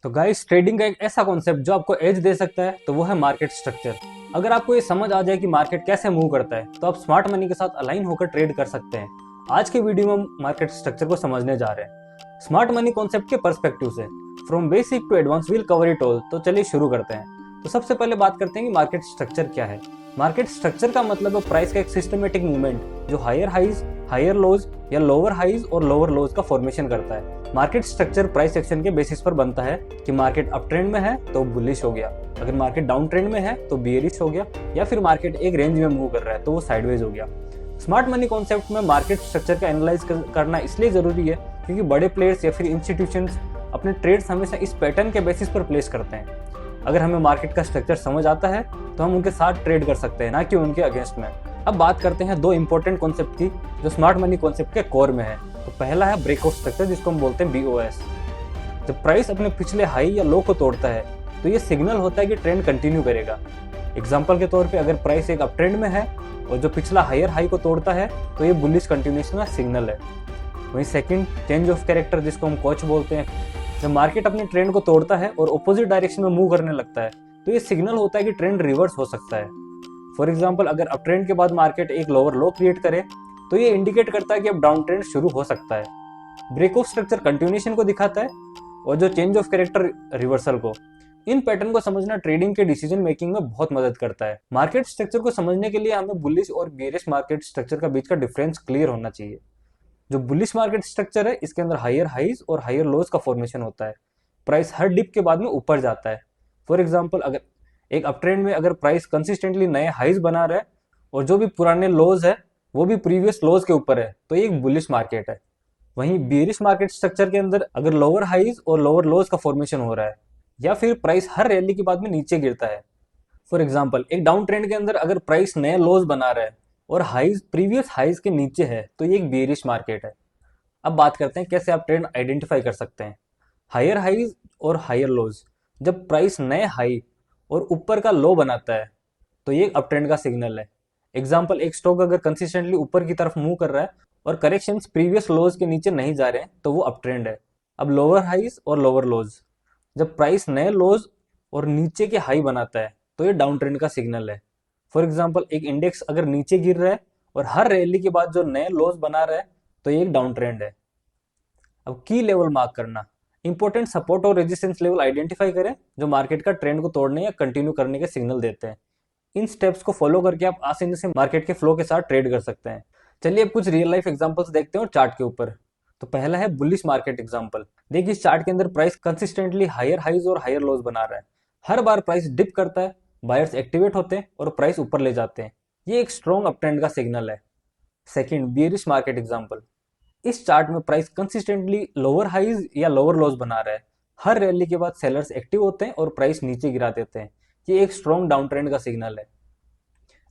तो guys, trading का एक ऐसा कॉन्सेप्ट जो आपको एज दे सकता है तो वो है मार्केट स्ट्रक्चर। अगर आपको ये समझ आ जाए कि मार्केट कैसे मूव करता है तो आप स्मार्ट मनी के साथ अलाइन होकर ट्रेड कर सकते हैं। आज के वीडियो में हम मार्केट स्ट्रक्चर को समझने जा रहे हैं स्मार्ट मनी कॉन्सेप्ट के पर्सपेक्टिव से। From basic to advance we'll cover it all. तो चलिए शुरू करते हैं। तो सबसे पहले बात करते हैं कि मार्केट स्ट्रक्चर क्या है। मार्केट स्ट्रक्चर का मतलब है प्राइस का एक सिस्टमेटिक मूवमेंट जो हायर हाइज, हायर लोज या लोअर हाइज और लोअर लोज का फॉर्मेशन करता है। मार्केट स्ट्रक्चर प्राइस एक्शन के बेसिस पर बनता है कि मार्केट अप ट्रेंड में है तो बुलिश हो गया, अगर मार्केट डाउन ट्रेंड में है तो बियरिश हो गया, या फिर मार्केट एक रेंज में मूव कर रहा है तो वो साइडवेज हो गया। स्मार्ट मनी कॉन्सेप्ट में मार्केट स्ट्रक्चर का एनालाइज करना इसलिए जरूरी है क्योंकि बड़े प्लेयर्स या फिर इंस्टीट्यूशंस अपने ट्रेड्स हमेशा इस पैटर्न के बेसिस पर प्लेस करते हैं। अगर हमें मार्केट का स्ट्रक्चर समझ आता है तो हम उनके साथ ट्रेड कर सकते हैं, ना कि उनके अगेंस्ट में। अब बात करते हैं दो इंपॉर्टेंट कॉन्सेप्ट की जो स्मार्ट मनी कॉन्सेप्ट के कोर में है। तो पहला है ब्रेकआउट स्ट्रक्चर, जिसको हम बोलते हैं BOS। जब प्राइस अपने पिछले हाई या लो को तोड़ता है तो ये सिग्नल होता है कि ट्रेंड कंटिन्यू करेगा। एग्जांपल के तौर पे अगर प्राइस एक अप ट्रेंड में है और जो पिछला हायर हाई को तोड़ता है तो ये बुलिश कंटिन्यूएशन का सिग्नल है। वहीं सेकंड, चेंज ऑफ कैरेक्टर, जिसको हम कोच बोलते हैं। जब मार्केट अपने ट्रेंड को तोड़ता है और ऑपोजिट डायरेक्शन में मूव करने लगता है तो ये सिग्नल होता है कि ट्रेंड रिवर्स हो सकता है। फॉर एग्जाम्पल, अगर अप ट्रेंड के बाद मार्केट एक लोअर लो क्रिएट करे तो ये इंडिकेट करता है कि अब डाउन ट्रेंड शुरू हो सकता है। ब्रेकआउट स्ट्रक्चर कंटिन्यूएशन को दिखाता है और जो चेंज ऑफ कैरेक्टर रिवर्सल को। इन पैटर्न को समझना ट्रेडिंग के डिसीजन मेकिंग में बहुत मदद करता है। मार्केट स्ट्रक्चर को समझने के लिए हमें बुलिश और बेयरिश मार्केट स्ट्रक्चर का बीच का डिफरेंस क्लियर होना चाहिए। जो बुलिश मार्केट स्ट्रक्चर है इसके अंदर हायर हाइज और हायर लोज का फॉर्मेशन होता है। प्राइस हर डिप के बाद में ऊपर जाता है। फॉर एग्जाम्पल, अगर एक अप ट्रेंड में अगर प्राइस कंसिस्टेंटली नए हाइज बना रहा है और जो भी पुराने लोज है वो भी प्रीवियस लोज के ऊपर है तो ये एक बुलिश मार्केट है। वहीं बेयरिश मार्केट स्ट्रक्चर के अंदर अगर लोअर हाइज और लोअर लोज का फॉर्मेशन हो रहा है या फिर प्राइस हर रैली के बाद में नीचे गिरता है। फॉर एग्जाम्पल, एक डाउन ट्रेंड के अंदर अगर प्राइस नए लोज बना रहा है और हाइज प्रीवियस हाइज के नीचे है तो ये एक बेयरिश मार्केट है। अब बात करते हैं कैसे आप ट्रेंड आइडेंटिफाई कर सकते हैं। हायर हाइज और हायर लोज, जब प्राइस नए हाई और ऊपर का लो बनाता है तो ये अप ट्रेंड का सिग्नल है। एग्जाम्पल, एक स्टॉक अगर कंसिस्टेंटली ऊपर की तरफ मूव कर रहा है और करेक्शंस प्रीवियस लोज के नीचे नहीं जा रहे हैं तो वो अप ट्रेंड है। अब लोअर हाइज और लोअर लोज, जब प्राइस नए लोज और नीचे के हाई बनाता है तो ये डाउन ट्रेंड का सिग्नल है। फॉर एग्जाम्पल, एक इंडेक्स अगर नीचे गिर रहा है और हर रैली के बाद जो नए लोज बना रहा है तो ये एक डाउन ट्रेंड है। अब की लेवल मार्क करना, इंपॉर्टेंट सपोर्ट और रेजिस्टेंस लेवल आइडेंटिफाई करें जो मार्केट का ट्रेंड को तोड़ने या कंटिन्यू करने के सिग्नल देते हैं। इन स्टेप्स को फॉलो करके आप आसानी से मार्केट के फ्लो के साथ ट्रेड कर सकते हैं। चलिए अब कुछ रियल लाइफ एग्जांपल्स देखते हैं और चार्ट के ऊपर। तो पहला है बुलिश मार्केट एग्जांपल। देखिए, इस चार्ट के अंदर प्राइस कंसिस्टेंटली हायर हाइज और हायर लोज बना रहा है। हर बार प्राइस डिप करता है, बायर्स एक्टिवेट होते हैं और प्राइस ऊपर ले जाते हैं। ये एक स्ट्रॉन्ग अप ट्रेंड का सिग्नल है। Second, bearish market example. इस चार्ट में प्राइस कंसिस्टेंटली लोअर हाइज या लोअर लोज बना रहा है। हर रैली के बाद सेलर्स एक्टिव होते हैं और प्राइस नीचे गिरा देते हैं। ये एक स्ट्रॉन्ग डाउन ट्रेंड का सिग्नल है।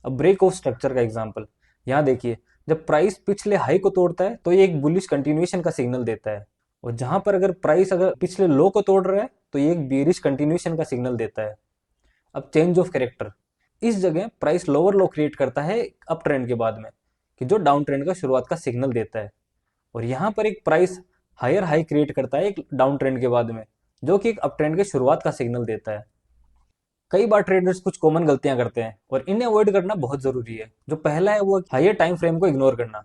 अब ब्रेक ऑफ स्ट्रक्चर का एग्जांपल, यहाँ देखिए, जब प्राइस पिछले हाई को तोड़ता है तो ये एक बुलिश कंटिन्यूएशन का सिग्नल देता है, और जहां पर अगर प्राइस अगर पिछले लो को तोड़ रहा है तो ये एक बेयरिश कंटिन्यूएशन का सिग्नल देता है। अब चेंज ऑफ कैरेक्टर, इस जगह प्राइस लोअर लो क्रिएट करता है अप ट्रेंड के बाद में कि जो डाउन ट्रेंड का शुरुआत का सिग्नल देता है, और यहाँ पर एक प्राइस हायर हाई क्रिएट करता है एक डाउन ट्रेंड के बाद में जो कि एक अप ट्रेंड के शुरुआत का सिग्नल देता है। कई बार ट्रेडर्स कुछ कॉमन गलतियां करते हैं और इन्हें अवॉइड करना बहुत जरूरी है। जो पहला है वो हायर टाइम फ्रेम को इग्नोर करना।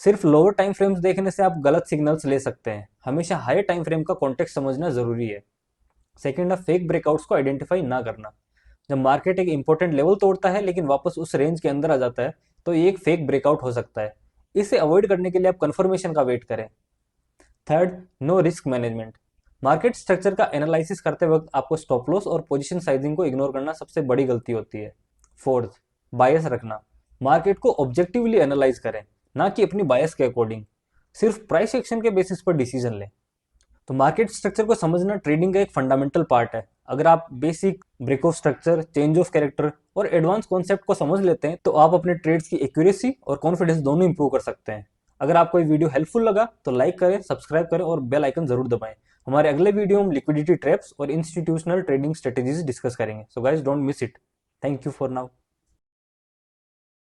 सिर्फ लोअर टाइम फ्रेम्स देखने से आप गलत सिग्नल्स ले सकते हैं। हमेशा हायर टाइम फ्रेम का कॉन्टेक्स्ट समझना जरूरी है। सेकेंड है फेक ब्रेकआउट्स को आइडेंटिफाई ना करना। जब मार्केट एक इंपॉर्टेंट लेवल तोड़ता है लेकिन वापस उस रेंज के अंदर आ जाता है तो ये एक फेक ब्रेकआउट हो सकता है। इसे अवॉइड करने के लिए आप कंफर्मेशन का वेट करें। Third, no risk management. Market structure का एनालिसिस करते वक्त आपको स्टॉप लॉस और पोजीशन साइजिंग को इग्नोर करना सबसे बड़ी गलती होती है। फोर्थ, बायस रखना। मार्केट को ऑब्जेक्टिवली एनालाइज करें, ना कि अपनी बायस के अकॉर्डिंग। सिर्फ प्राइस एक्शन के बेसिस पर डिसीजन लें। तो मार्केट स्ट्रक्चर को समझना ट्रेडिंग का एक फंडामेंटल पार्ट है। अगर आप basic break of structure, change of character और एडवांस कॉन्सेप्ट को समझ लेते हैं तो आप अपने ट्रेड्स की एक्यूरेसी और कॉन्फिडेंस दोनों इंप्रूव कर सकते हैं। अगर आपको ये वीडियो हेल्पफुल लगा तो लाइक करें, सब्सक्राइब करें और बेल आइकन जरूर दबाएं। हमारे अगले वीडियो में हम लिक्विडिटी ट्रैप्स और इंस्टीट्यूशनल ट्रेडिंग स्ट्रेटेजीज डिस्कस करेंगे। So guys, don't miss it. Thank you for now.